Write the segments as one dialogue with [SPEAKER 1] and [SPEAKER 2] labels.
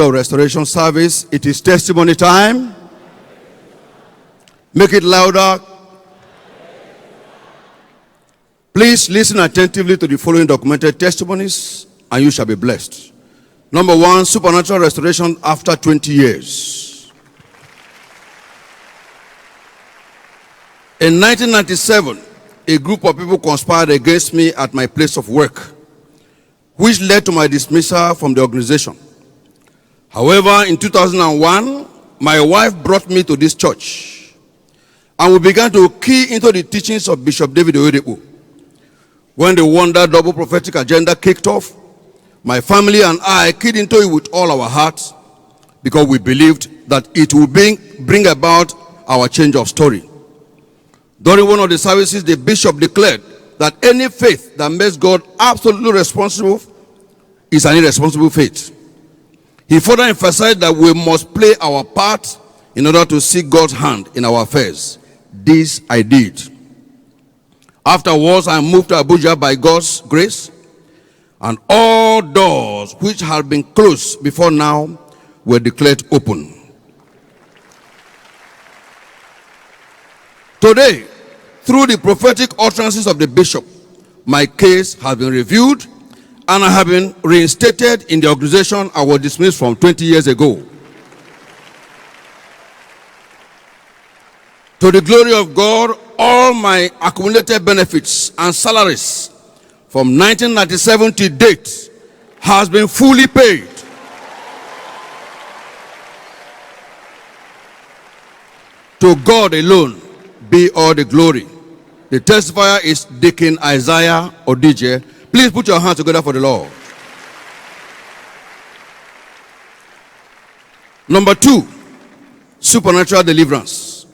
[SPEAKER 1] of restoration service. It is testimony time. Make it louder. Please listen attentively to the following documented testimonies, and you shall be blessed. Number one, supernatural restoration after 20 years. In 1997, a group of people conspired against me at my place of work, which led to my dismissal from the organization. However, in 2001, my wife brought me to this church, and we began to key into the teachings of Bishop David WEBULL. When the Wonder Double Prophetic Agenda kicked off, my family and I keyed into it with all our hearts, because we believed that it would bring about our change of story. During one of the services, the bishop declared that any faith that makes God absolutely responsible is an irresponsible faith. He further emphasized that we must play our part in order to see God's hand in our affairs. This I did. Afterwards, I moved to Abuja by God's grace, and all doors which had been closed before now were declared open. Today, through the prophetic utterances of the bishop, my case has been reviewed, and I have been reinstated in the organization I was dismissed from 20 years ago. To the glory of God, all my accumulated benefits and salaries from 1997 to date has been fully paid. To God alone be all the glory. The testifier is Deacon Isaiah Odije. Please put your hands together for the Lord. Number two, supernatural deliverance.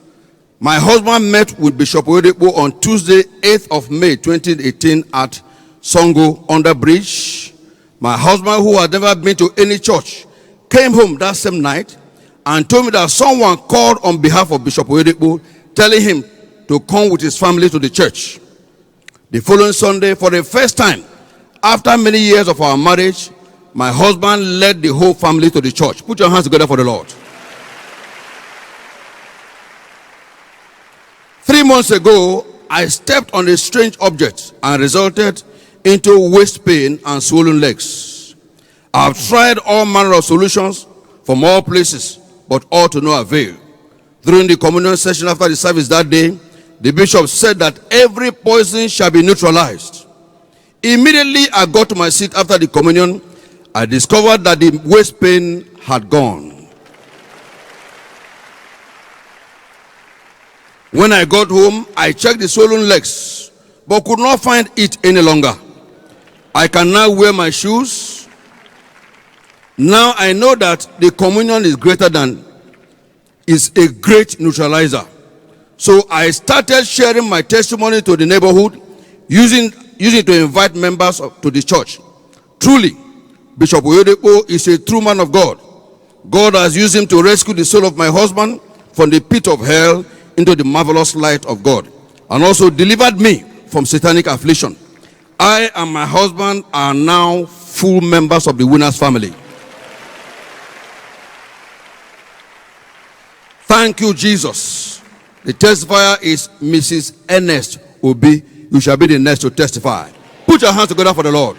[SPEAKER 1] My husband met with Bishop WEBULL on Tuesday, 8th of May, 2018 at Songo Under Bridge. My husband, who had never been to any church, came home that same night and told me that someone called on behalf of Bishop WEBULL, telling him to come with his family to the church. The following Sunday, for the first time after many years of our marriage, my husband led the whole family to the church. Put your hands together for the Lord. 3 months ago, I stepped on a strange object and resulted into waist pain and swollen legs. I have tried all manner of solutions from all places, but all to no avail. During the communion session after the service that day, the bishop said that every poison shall be neutralized. Immediately I got to my seat after the communion, I discovered that the waist pain had gone. When I got home, I checked the swollen legs, but could not find it any longer. I can now wear my shoes. Now I know that the communion is is a great neutralizer. So I started sharing my testimony to the neighborhood, using it to invite members to the church. Truly, Bishop WEBULL is a true man of God. God has used him to rescue the soul of my husband from the pit of hell into the marvelous light of God, and also delivered me from satanic affliction. I and my husband are now full members of the winner's family. Thank you, Jesus. The testifier is Mrs. Ernest Obi. You shall be the next to testify. Put your hands together for the Lord.